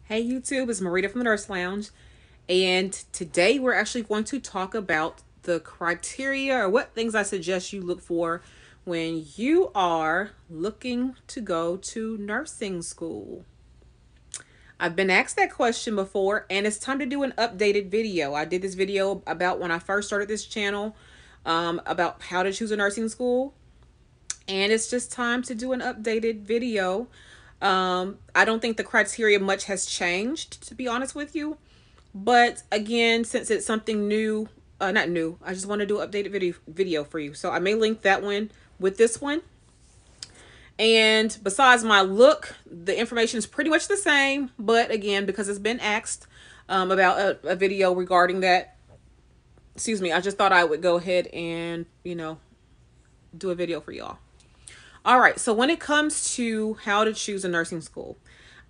Hey YouTube, it's Marita from the Nurse Lounge, and today we're actually going to talk about the criteria or what things I suggest you look for when you are looking to go to nursing school. I've been asked that question before, and it's time to do an updated video. I did this video about when I first started this channel, about how to choose a nursing school, and it's just time to do an updated video. I don't think the criteria much has changed, to be honest with you. But again, since it's something new, not new, I just want to do an updated video for you. So I may link that one with this one. And besides my look, the information is pretty much the same. But again, because it's been asked about a video regarding that, excuse me, I just thought I would go ahead and, do a video for y'all. All right, so when it comes to how to choose a nursing school,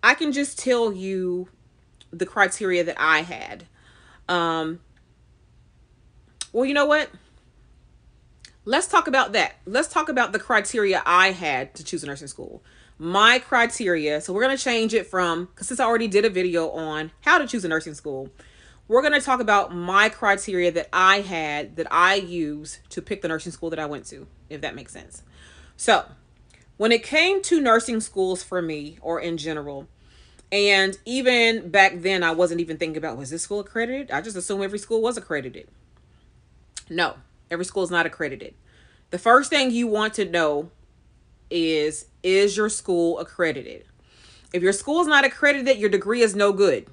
I can just tell you the criteria that I had. Well, you know what? Let's talk about that. Let's talk about the criteria I had to choose a nursing school. My criteria, so we're going to change it from, because since I already did a video on how to choose a nursing school, we're going to talk about my criteria that I had, that I use to pick the nursing school that I went to, if that makes sense. So when it came to nursing schools for me, or in general, and even back then, I wasn't even thinking about, was this school accredited? I just assumed every school was accredited. No, every school is not accredited. The first thing you want to know is your school accredited? If your school is not accredited, your degree is no good.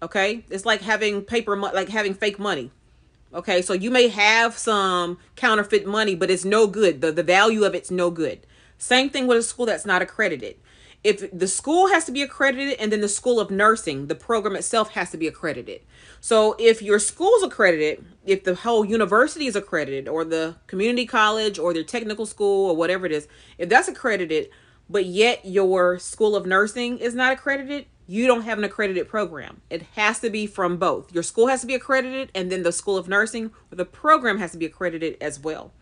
Okay? It's like having like having fake money. Okay? So you may have some counterfeit money, but it's no good. The value of it's no good. Same thing with a school that's not accredited. If the school has to be accredited, and then the School of Nursing, the program itself has to be accredited. So if your school's accredited, if the whole university is accredited, or the community college, or their technical school, or whatever it is, if that's accredited, but yet your School of Nursing is not accredited, you don't have an accredited program. It has to be from both. Your school has to be accredited, and then the School of Nursing, or the program, has to be accredited as well.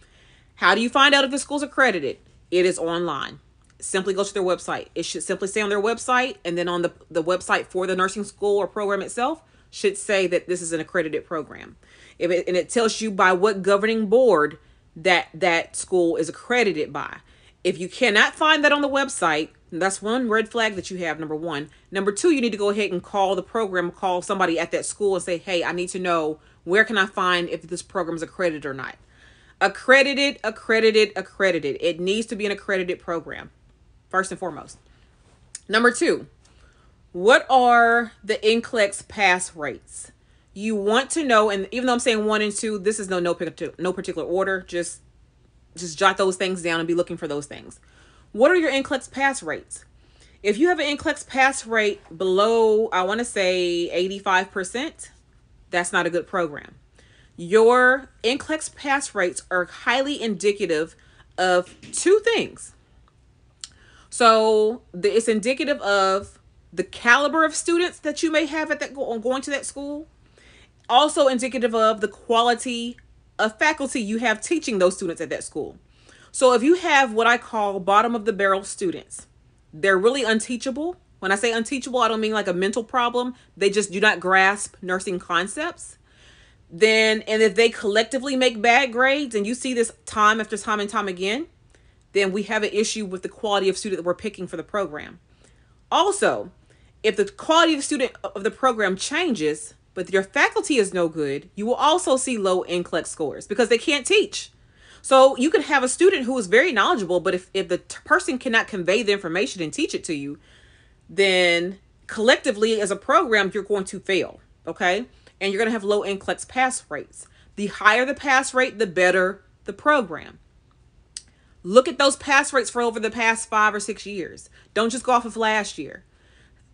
How do you find out if the school's accredited? It is online. Simply go to their website. It should simply say on their website, and then on the website for the nursing school or program itself should say that this is an accredited program. And it tells you by what governing board that school is accredited by. If you cannot find that on the website, that's one red flag that you have, number one. Number two, you need to go ahead and call the program, call somebody at that school and say, hey, I need to know, where can I find if this program is accredited or not? Accredited, accredited, accredited. It needs to be an accredited program, first and foremost. Number two, what are the NCLEX pass rates? You want to know, and even though I'm saying 1 and 2, this is no particular order. Just jot those things down and be looking for those things. What are your NCLEX pass rates? If you have an NCLEX pass rate below, I want to say 85%, that's not a good program. Your NCLEX pass rates are highly indicative of two things. So it's indicative of the caliber of students that you may have at going to that school. Also indicative of the quality of faculty you have teaching those students at that school. So if you have what I call bottom of the barrel students, they're really unteachable. When I say unteachable, I don't mean like a mental problem. They just do not grasp nursing concepts. And if they collectively make bad grades, and you see this time after time and time again, then we have an issue with the quality of student that we're picking for the program. Also, if the quality of the student of the program changes, but your faculty is no good, you will also see low NCLEX scores because they can't teach. So you could have a student who is very knowledgeable, but if the person cannot convey the information and teach it to you, then collectively as a program, you're going to fail, okay? And you're going to have low NCLEX pass rates. The higher the pass rate, the better the program. Look at those pass rates for over the past 5 or 6 years. Don't just go off of last year.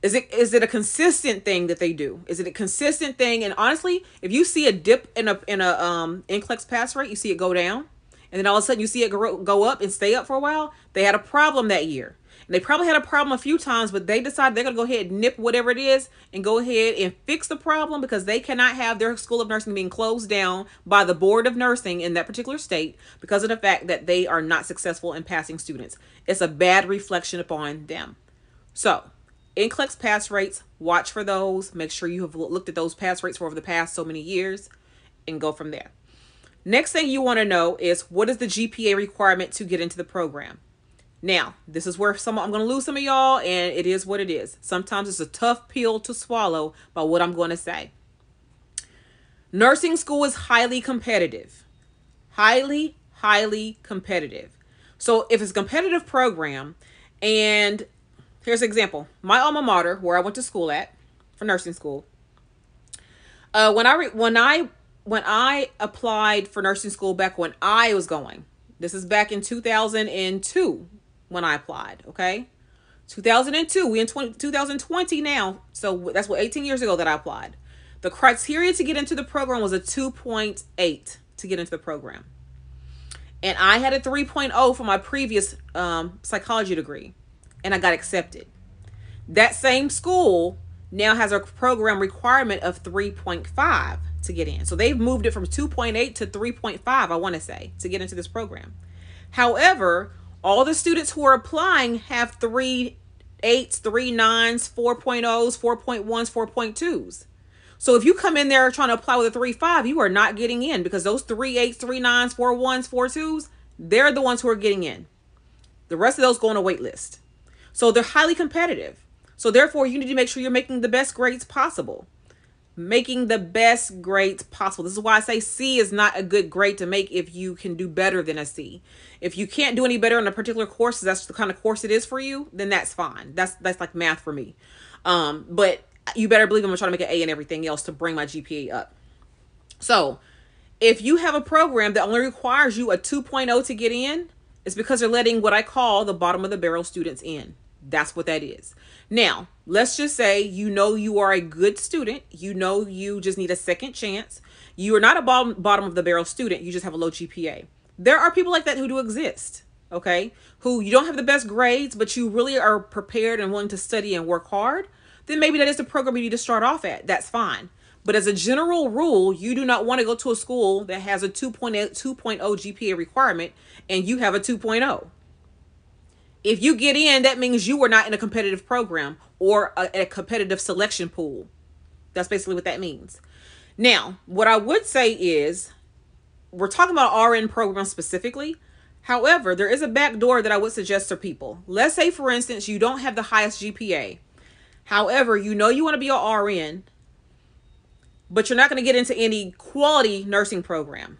Is it a consistent thing that they do? Is it a consistent thing? And honestly, if you see a dip in a NCLEX pass rate, you see it go down, and then all of a sudden you see it go up and stay up for a while, they had a problem that year. And they probably had a problem a few times, but they decided they're going to go ahead and nip whatever it is and go ahead and fix the problem, because they cannot have their School of Nursing being closed down by the Board of Nursing in that particular state because of the fact that they are not successful in passing students. It's a bad reflection upon them. So NCLEX pass rates, watch for those. Make sure you have looked at those pass rates for over the past so many years and go from there. Next thing you want to know is, what is the GPA requirement to get into the program? Now, this is where I'm going to lose some of y'all, and it is what it is. Sometimes it's a tough pill to swallow by what I'm going to say. Nursing school is highly competitive. Highly, highly competitive. So if it's a competitive program, and here's an example. My alma mater, where I went to school at, for nursing school, when I applied for nursing school back when I was going, this is back in 2002 when I applied, okay? 2002, we in 2020 now, so that's 18 years ago that I applied. The criteria to get into the program was a 2.8 to get into the program. And I had a 3.0 for my previous psychology degree, and I got accepted. That same school now has a program requirement of 3.5 to get in. So they've moved it from 2.8 to 3.5, I want to say, to get into this program. However, all the students who are applying have 3.8s, 3.9s, 4.0s, 4.1s, 4.2s. So if you come in there trying to apply with a 3.5, you are not getting in, because those 3.8s, 3.9s, 4.1s, 4.2s, they're the ones who are getting in. The rest of those go on a wait list. So they're highly competitive. So therefore, you need to make sure you're making the best grades possible. Making the best grades possible. This is why I say C is not a good grade to make if you can do better than a C. If you can't do any better in a particular course, that's the kind of course it is for you, then that's fine. That's like math for me. But you better believe I'm going to try to make an A and everything else to bring my GPA up. So if you have a program that only requires you a 2.0 to get in, it's because they're letting what I call the bottom of the barrel students in. That's what that is. Now, let's just say you are a good student. You just need a second chance. You are not a bottom of the barrel student. You just have a low GPA. There are people like that who do exist, okay? Who you don't have the best grades, but you really are prepared and willing to study and work hard. Then maybe that is the program you need to start off at. That's fine. But as a general rule, you do not want to go to a school that has a 2.0 GPA requirement and you have a 2.0. If you get in, that means you were not in a competitive program or a competitive selection pool. That's basically what that means. Now, what I would say is, we're talking about RN programs specifically. However, there is a back door that I would suggest to people. Let's say, for instance, you don't have the highest GPA. However, you want to be an RN, but you're not going to get into any quality nursing program.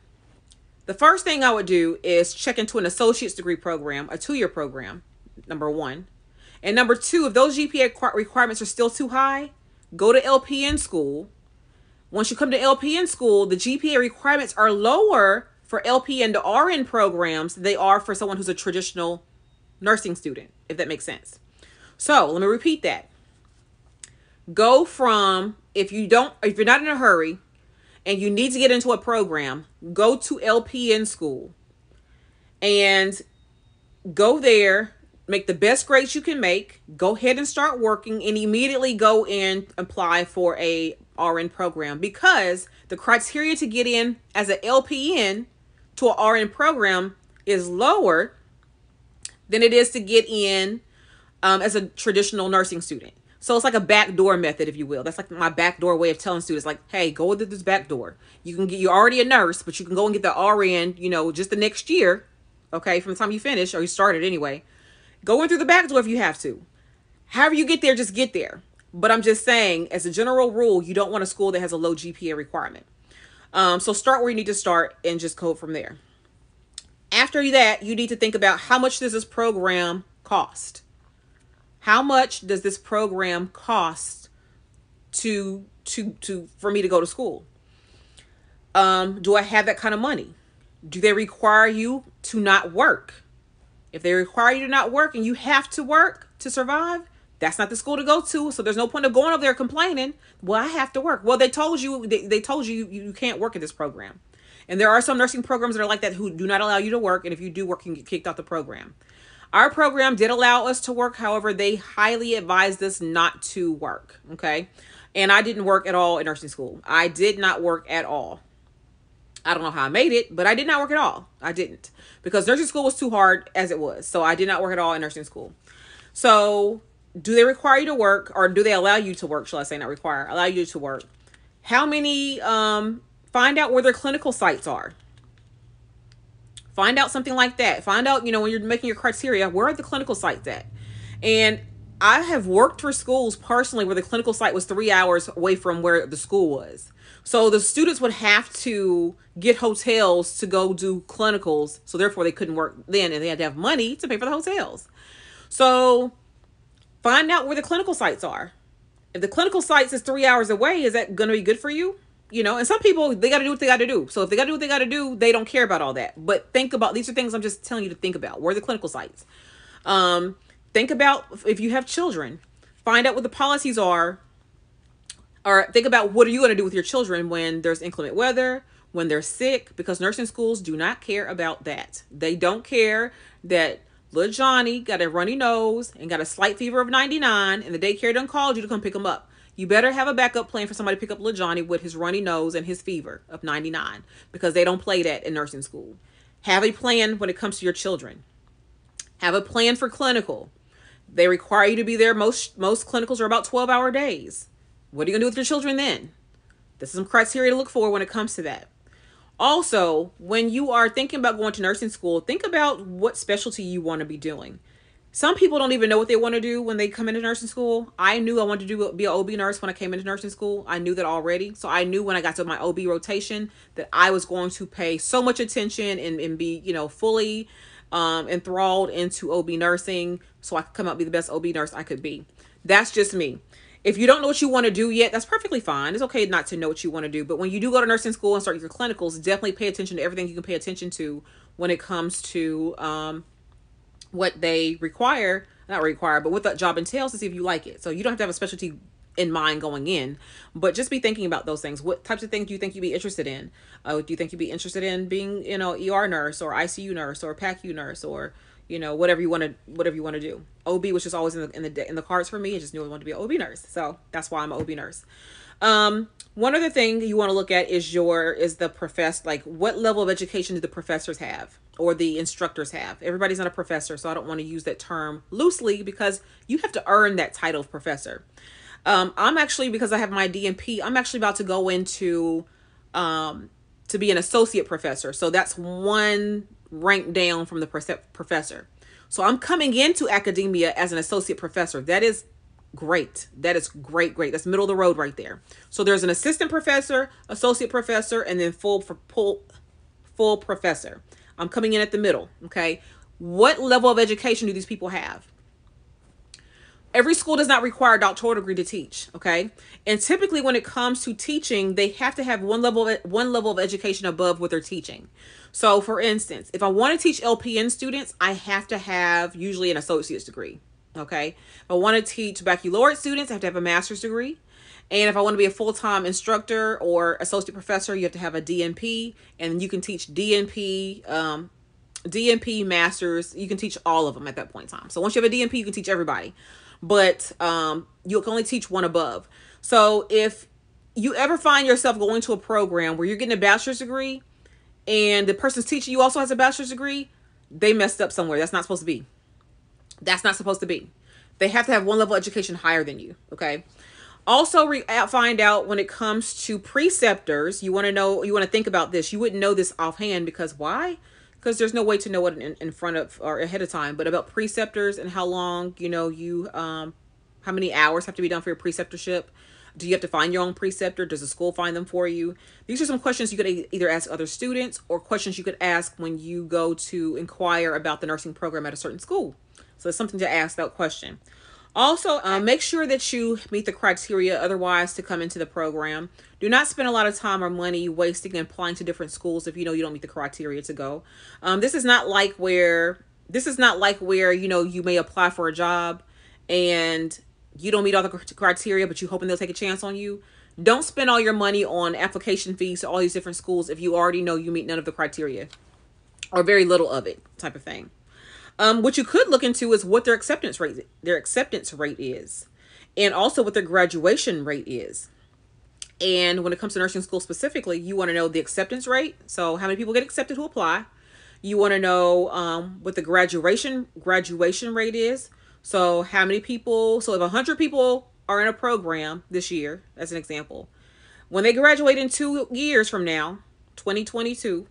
The first thing I would do is check into an associate's degree program, a 2-year program, number one. And number two, if those GPA requirements are still too high, go to LPN school. Once you come to LPN school, the GPA requirements are lower for LPN to RN programs than they are for someone who's a traditional nursing student, if that makes sense. So let me repeat that. Go from, if you're not in a hurry and you need to get into a program, go to LPN school and go there, make the best grades you can make, go ahead and start working, and immediately go and apply for a RN program, because the criteria to get in as an LPN to an RN program is lower than it is to get in as a traditional nursing student. So it's like a backdoor method, if you will. That's like my backdoor way of telling students, like, hey, go with this backdoor. You're already a nurse, but you can go and get the RN, just the next year, okay, from the time you finish, or you started anyway. Go in through the backdoor if you have to. However you get there, just get there. But I'm just saying, as a general rule, you don't want a school that has a low GPA requirement. So start where you need to start and just go from there. After that, you need to think about, how much does this program cost? How much does this program cost for me to go to school? Do I have that kind of money? Do they require you to not work? If they require you to not work and you have to work to survive, that's not the school to go to. So there's no point of going over there complaining, well, I have to work. Well, they told you you can't work in this program. And there are some nursing programs that are like that, who do not allow you to work. And if you do work, you can get kicked out the program. Our program did allow us to work. However, they highly advised us not to work. Okay. And I didn't work at all in nursing school. I did not work at all. I don't know how I made it, but I did not work at all. I didn't, because nursing school was too hard as it was. So I did not work at all in nursing school. So do they require you to work, or do they allow you to work? Shall I say, not require, allow you to work? How many, find out where their clinical sites are. Find out something like that. Find out, when you're making your criteria, where are the clinical sites at? And I have worked for schools personally where the clinical site was 3 hours away from where the school was. So the students would have to get hotels to go do clinicals. So therefore they couldn't work then, and they had to have money to pay for the hotels. So find out where the clinical sites are. If the clinical sites is 3 hours away, is that going to be good for you? And some people, they got to do what they got to do. So if they got to do what they got to do, they don't care about all that. But think about, these are things I'm just telling you to think about. Where are the clinical sites? Think about if you have children. Find out what the policies are. Or think about, what are you going to do with your children when there's inclement weather, when they're sick? Because nursing schools do not care about that. They don't care that little Johnny got a runny nose and got a slight fever of 99, and the daycare done called you to come pick him up. You better have a backup plan for somebody to pick up little Johnny with his runny nose and his fever of 99, because they don't play that in nursing school. Have a plan when it comes to your children. Have a plan for clinical. They require you to be there. Most clinicals are about 12-hour days. What are you going to do with your children then? This is some criteria to look for when it comes to that. Also, when you are thinking about going to nursing school, think about what specialty you want to be doing. Some people don't even know what they want to do when they come into nursing school. I knew I wanted to be an OB nurse when I came into nursing school. I knew that already. So I knew when I got to my OB rotation that I was going to pay so much attention and be, fully enthralled into OB nursing, so I could come out and be the best OB nurse I could be. That's just me. If you don't know what you want to do yet, that's perfectly fine. It's okay not to know what you want to do. But when you do go to nursing school and start your clinicals, definitely pay attention to everything you can pay attention to when it comes to what they require, not require, but what that job entails, to see if you like it. So you don't have to have a specialty in mind going in, but just be thinking about those things. What types of things do you think you'd be interested in? Do you think you'd be interested in being, ER nurse or ICU nurse or PACU nurse, or whatever you want to do. OB was just always in the cards for me. I just knew I wanted to be an OB nurse, so that's why I'm an OB nurse. One other thing you want to look at is what level of education do the professors have, or the instructors have. Everybody's not a professor, so I don't want to use that term loosely, because you have to earn that title of professor. I'm actually, because I have my DNP, I'm actually about to go into to be an associate professor. So that's one rank down from the professor. So I'm coming into academia as an associate professor. That is great. That is great. That's middle of the road right there. So there's an assistant professor, associate professor, and then full professor. I'm coming in at the middle. Okay. What level of education do these people have? Every school does not require a doctoral degree to teach. Okay. And typically when it comes to teaching, they have to have one level of education above what they're teaching. So for instance, if I want to teach LPN students, I have to have usually an associate's degree. Okay. If I want to teach baccalaureate students, I have to have a master's degree. And if I want to be a full-time instructor or associate professor, you have to have a DNP, and you can teach DNP, masters. You can teach all of them at that point in time. So once you have a DNP, you can teach everybody, but you can only teach one above. So if you ever find yourself going to a program where you're getting a bachelor's degree and the person's teaching you also has a bachelor's degree, they messed up somewhere. That's not supposed to be. That's not supposed to be. They have to have one level of education higher than you. Okay. Also, find out when it comes to preceptors. You want to think about this. You wouldn't know this offhand, because why? Because there's no way to know it in front of or ahead of time. But about preceptors and how long, how many hours have to be done for your preceptorship. Do you have to find your own preceptor? Does the school find them for you? These are some questions you could either ask other students, or questions you could ask when you go to inquire about the nursing program at a certain school. So it's something to ask that question. Also, make sure that you meet the criteria otherwise to come into the program. Do not spend a lot of time or money wasting and applying to different schools if you know you don't meet the criteria to go. This is not like where you may apply for a job and you don't meet all the criteria, but you're hoping they'll take a chance on you. Don't spend all your money on application fees to all these different schools if you already know you meet none of the criteria, or very little of it, type of thing. What you could look into is what their acceptance rate is, and also what their graduation rate is. And when it comes to nursing school specifically, you want to know the acceptance rate. So how many people get accepted who apply. You want to know what the graduation rate is. So how many people, so if 100 people are in a program this year, as an example, when they graduate in 2 years from now, 2022,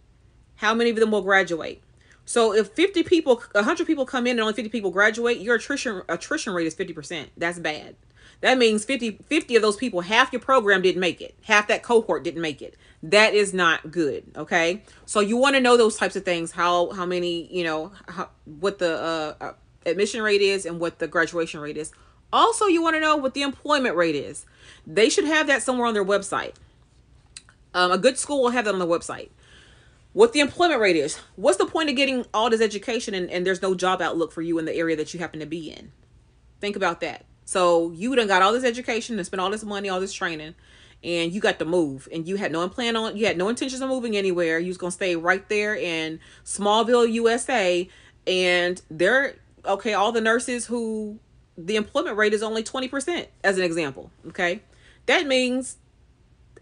how many of them will graduate? So if 50 people, 100 people come in and only 50 people graduate, your attrition rate is 50%. That's bad. That means 50 of those people, half your program didn't make it. Half that cohort didn't make it. That is not good. Okay. So you want to know those types of things, how many, what the admission rate is and what the graduation rate is. Also, you want to know what the employment rate is. They should have that somewhere on their website. A good school will have that on the website. What the employment rate is. What's the point of getting all this education and there's no job outlook for you in the area that you happen to be in? Think about that. So you done got all this education and spent all this money, all this training, and you got to move, and you had no intentions of moving anywhere. You was gonna stay right there in Smallville, USA, and all the nurses who the employment rate is only 20%, as an example. Okay, that means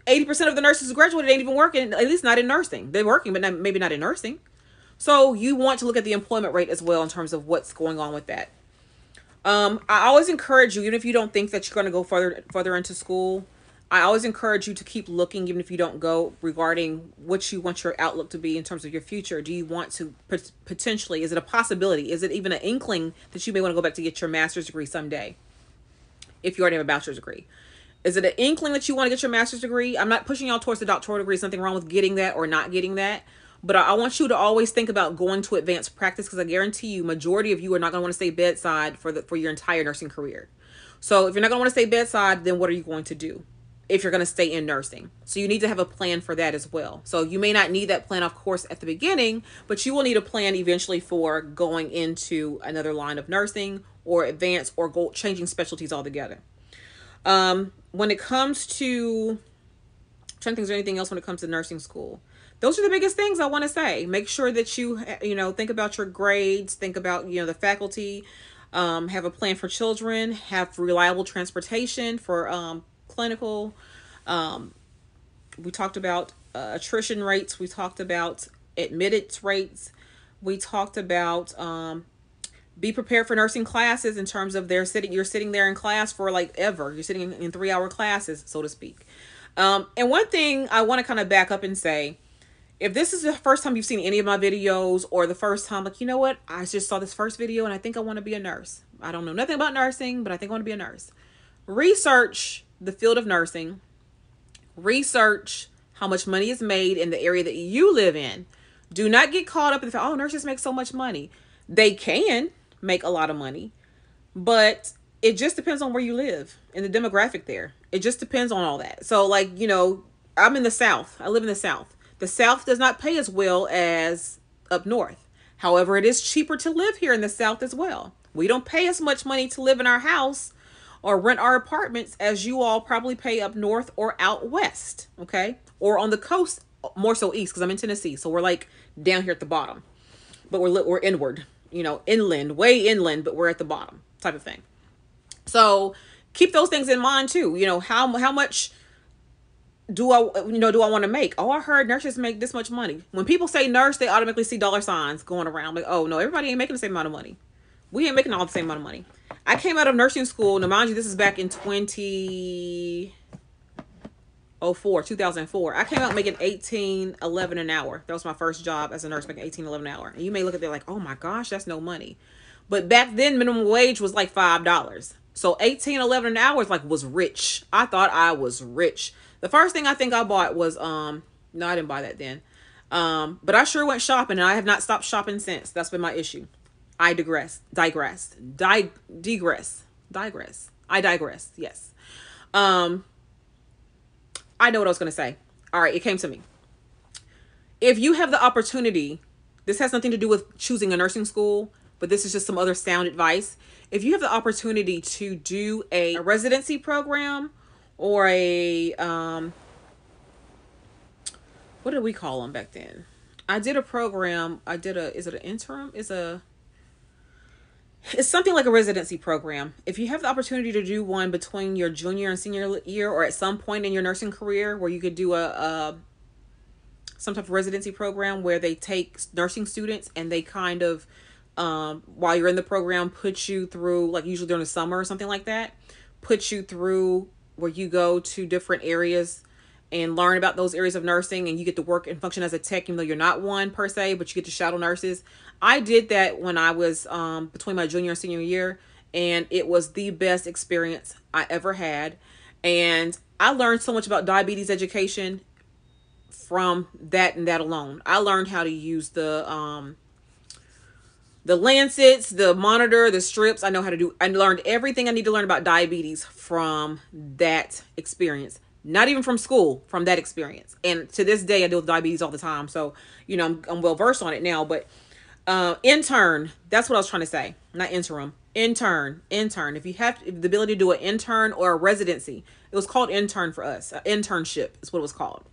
80% of the nurses who graduated ain't even working, at least not in nursing. They're working, but maybe not in nursing. So you want to look at the employment rate as well in terms of what's going on with that. I always encourage you, even if you don't think that you're going to go further into school, I always encourage you to keep looking, even if you don't go, regarding what you want your outlook to be in terms of your future. Do you want to potentially, is it a possibility? Is it even an inkling that you may want to go back to get your master's degree someday? If you already have a bachelor's degree. Is it an inkling that you want to get your master's degree? I'm not pushing y'all towards the doctoral degree. Something wrong with getting that or not getting that. But I want you to always think about going to advanced practice, because I guarantee you, majority of you are not going to want to stay bedside for your entire nursing career. So if you're not going to want to stay bedside, then what are you going to do if you're going to stay in nursing? So you need to have a plan for that as well. So you may not need that plan, of course, at the beginning, but you will need a plan eventually for going into another line of nursing or advanced or changing specialties altogether. When it comes to, I'm trying to think, is there anything else when it comes to nursing school? Those are the biggest things I want to say. Make sure that you think about your grades, think about, the faculty, have a plan for children, have reliable transportation for clinical. We talked about attrition rates. We talked about admittance rates. We talked about be prepared for nursing classes in terms of you're sitting there in class for ever. You're sitting in 3-hour classes, so to speak. And one thing I want to kind of back up and say, if this is the first time you've seen any of my videos, or the first time, you know what, I just saw this first video and I think I want to be a nurse. I don't know nothing about nursing, but I think I want to be a nurse. Research the field of nursing. Research how much money is made in the area that you live in. Do not get caught up in the fact, oh, nurses make so much money. They can make a lot of money, but it just depends on where you live and the demographic there. It just depends on all that. So I'm in the South. I live in the South. The South does not pay as well as up north. However, it is cheaper to live here in the South as well. We don't pay as much money to live in our house or rent our apartments as you all probably pay up north or out west, okay? Or on the coast, more so east, because I'm in Tennessee. So we're down here at the bottom. But we're inward, inland, way inland, but we're at the bottom type of thing. So keep those things in mind too. How much do I want to make? Oh, I heard nurses make this much money. When people say nurse, they automatically see dollar signs going around. Oh no, everybody ain't making the same amount of money. We ain't making all the same amount of money. I came out of nursing school. Now, mind you, this is back in 2004. I came out making $18.11 an hour. That was my first job as a nurse, making $18.11 an hour. And you may look at that oh my gosh, that's no money. But back then, minimum wage was $5. So $18.11 an hour was rich. I thought I was rich. The first thing I think I bought was, no, I didn't buy that then. But I sure went shopping, and I have not stopped shopping since. That's been my issue. I digress. Yes. I know what I was going to say. All right. It came to me. If you have the opportunity, this has nothing to do with choosing a nursing school, but this is just some other sound advice. If you have the opportunity to do a residency program, or a, what did we call them back then? I did a program. Is it an interim? It's something like a residency program. If you have the opportunity to do one between your junior and senior year, or at some point in your nursing career where you could do some type of residency program where they take nursing students and they kind of while you're in the program, put you through, like usually during the summer or something like that, put you through where you go to different areas and learn about those areas of nursing, and you get to work and function as a tech, even though you're not one per se, but you get to shadow nurses. I did that when I was between my junior and senior year, and it was the best experience I ever had. And I learned so much about diabetes education from that and that alone. I learned how to use the lancets, the monitor, the strips. I learned everything I need to learn about diabetes from that experience. Not even from school, from that experience. And to this day, I deal with diabetes all the time. So, I'm well versed on it now. But intern, that's what I was trying to say. Not interim. Intern. If you have the ability to do an intern or a residency, it was called intern for us. Internship is what it was called.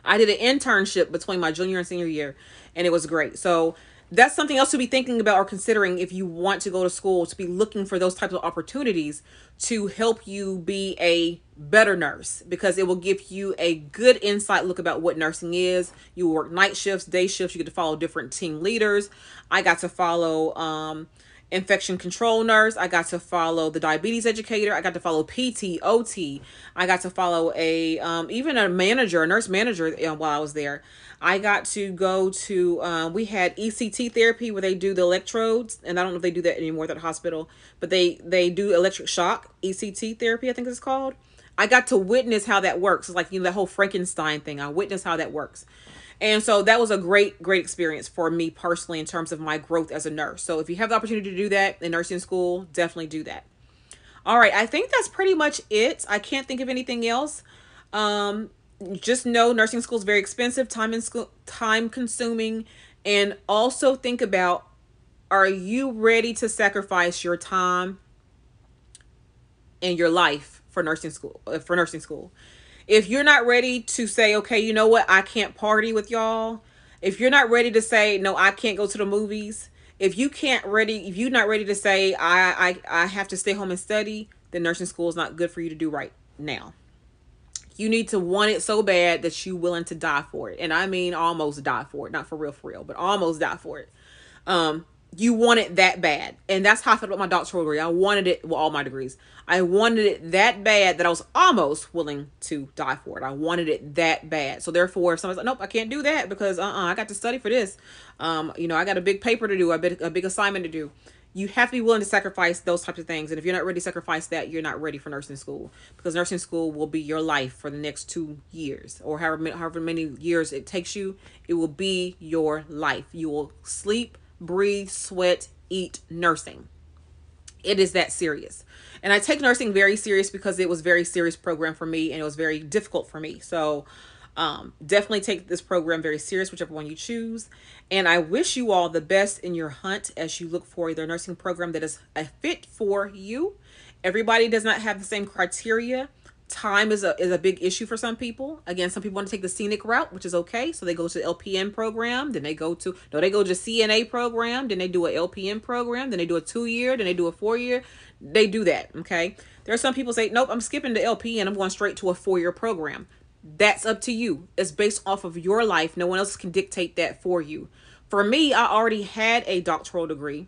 I did an internship between my junior and senior year, and it was great. So that's something else to be thinking about or considering if you want to go to school, to be looking for those types of opportunities to help you be a better nurse, because it will give you a good insight look about what nursing is. You work night shifts, day shifts. You get to follow different team leaders. I got to follow infection control nurse. I got to follow the diabetes educator. I got to follow PT, OT. I got to follow even a nurse manager while I was there. I got to go to, we had ECT therapy where they do the electrodes, and I don't know if they do that anymore at the hospital, but they do electric shock, ECT therapy, I think it's called. I got to witness how that works. It's like, that whole Frankenstein thing. I witnessed how that works. And so that was a great experience for me personally in terms of my growth as a nurse. So if you have the opportunity to do that in nursing school, definitely do that. All right. I think that's pretty much it. I can't think of anything else. Just know nursing school is very expensive, time consuming, and also think about, are you ready to sacrifice your time and your life for nursing school? If you're not ready to say, okay, you know what, I can't party with y'all. If you're not ready to say, no, I can't go to the movies. If you're not ready to say, I have to stay home and study, then nursing school is not good for you to do right now. You need to want it so bad that you're willing to die for it. And I mean, almost die for it. Not for real, but almost die for it. You want it that bad. And that's how I felt about my doctoral degree. I wanted it, all my degrees. I wanted it that bad that I was almost willing to die for it. I wanted it that bad. So therefore, if somebody's like, nope, I can't do that because I got to study for this. I got a big paper to do, a big assignment to do. You have to be willing to sacrifice those types of things. And if you're not ready to sacrifice that, you're not ready for nursing school, because nursing school will be your life for the next 2 years, or however many years it takes you. It will be your life. You will sleep, breathe, sweat, eat nursing. It is that serious. And I take nursing very serious because it was a very serious program for me, and it was very difficult for me. So definitely take this program very serious, whichever one you choose. And I wish you all the best in your hunt as you look for either nursing program that is a fit for you. Everybody does not have the same criteria. Time is a big issue for some people. Again, some people want to take the scenic route, which is okay. So they go to the LPN program, then they go to CNA program, then they do a LPN program, then they do a 2-year, then they do a 4-year. They do that, okay? There are some people say, nope, I'm skipping the LPN. I'm going straight to a 4-year program. That's up to you. It's based off of your life. No one else can dictate that for you. For me, I already had a doctoral degree.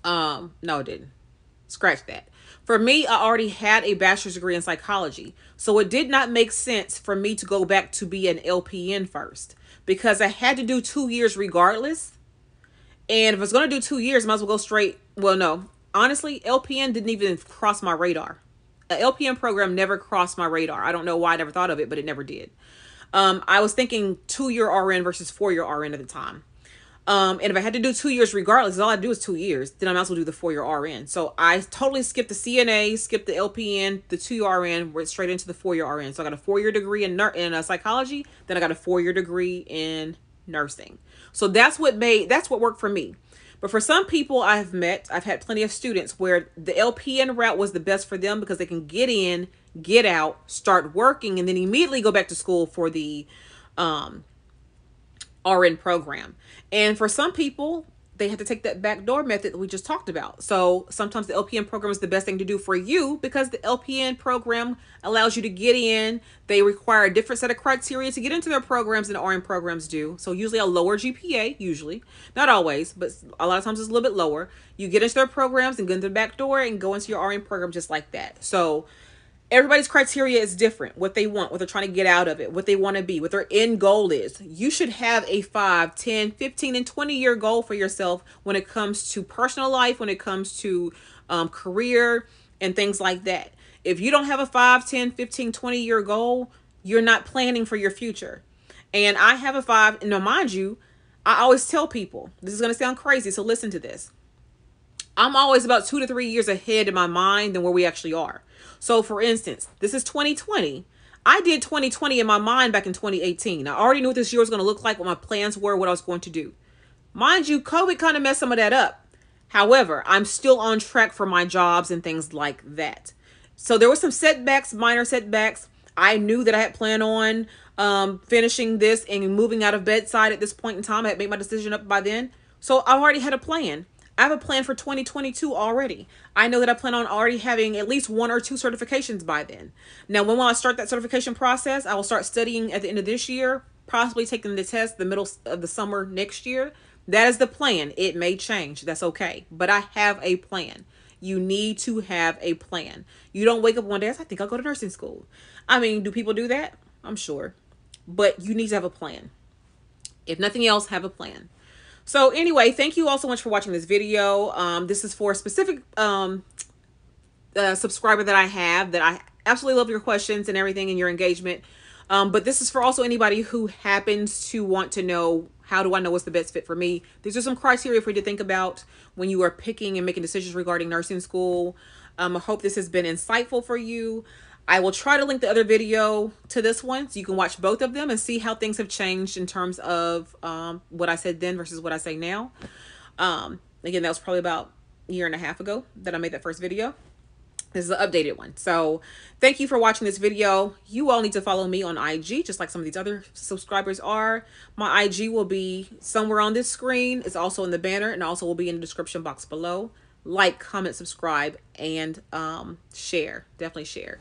No, it didn't. Scratch that. For me, I already had a bachelor's degree in psychology. So it did not make sense for me to go back to be an LPN first, because I had to do 2 years regardless. And if I was going to do 2 years, I might as well go straight. Well, no, honestly, LPN didn't even cross my radar. An LPN program never crossed my radar. I don't know why I never thought of it, but it never did. I was thinking 2-year RN versus 4-year RN at the time. And if I had to do 2 years regardless, all I do is 2 years, then I might as well do the 4-year RN. So I totally skipped the CNA, skipped the LPN, the 2-year RN, went straight into the 4-year RN. So I got a 4-year degree in psychology, then I got a 4-year degree in nursing. So that's what worked for me. But for some people I've had plenty of students where the LPN route was the best for them, because they can get in, get out, start working, and then immediately go back to school for the RN program. And for some people, they have to take that backdoor method that we just talked about. So sometimes the LPN program is the best thing to do for you because the LPN program allows you to get in. They require a different set of criteria to get into their programs than RN programs do. So usually a lower GPA, usually, not always, but a lot of times it's a little bit lower. You get into their programs and get into the back door and go into your RN program just like that. So everybody's criteria is different. What they want, what they're trying to get out of it, what they want to be, what their end goal is. You should have a 5, 10, 15, and 20-year goal for yourself when it comes to personal life, when it comes to career and things like that. If you don't have a 5, 10, 15, 20-year goal, you're not planning for your future. And I have a 5, and now mind you, I always tell people, this is going to sound crazy, so listen to this. I'm always about 2 to 3 years ahead in my mind than where we actually are. So for instance, this is 2020. I did 2020 in my mind back in 2018. I already knew what this year was going to look like, what my plans were, what I was going to do. Mind you, COVID kind of messed some of that up. However, I'm still on track for my jobs and things like that. So there were some setbacks, minor setbacks. I knew that I had planned on finishing this and moving out of bedside at this point in time. I had made my decision up by then. So I already had a plan. I have a plan for 2022 already. I know that I plan on already having at least 1 or 2 certifications by then. Now, when will I start that certification process? I will start studying at the end of this year, possibly taking the test the middle of the summer next year. That is the plan. It may change. That's okay. But I have a plan. You need to have a plan. You don't wake up one day and say, I think I'll go to nursing school. I mean, do people do that? I'm sure. But you need to have a plan. If nothing else, have a plan. So anyway, thank you all so much for watching this video. This is for a specific subscriber that I have, that I absolutely love your questions and everything and your engagement. But this is for also anybody who happens to want to know, how do I know what's the best fit for me? These are some criteria for you to think about when you are picking and making decisions regarding nursing school. I hope this has been insightful for you. I will try to link the other video to this one so you can watch both of them and see how things have changed in terms of what I said then versus what I say now. Again, that was probably about a year and a half ago that I made that first video. This is an updated one. So thank you for watching this video. You all need to follow me on IG, just like some of these other subscribers are. My IG will be somewhere on this screen. It's also in the banner and also will be in the description box below. Like, comment, subscribe, and share. Definitely share.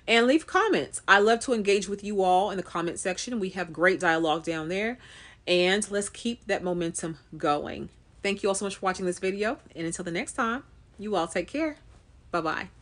And leave comments. I love to engage with you all in the comment section. We have great dialogue down there. And let's keep that momentum going. Thank you all so much for watching this video. And until the next time, you all take care. Bye-bye.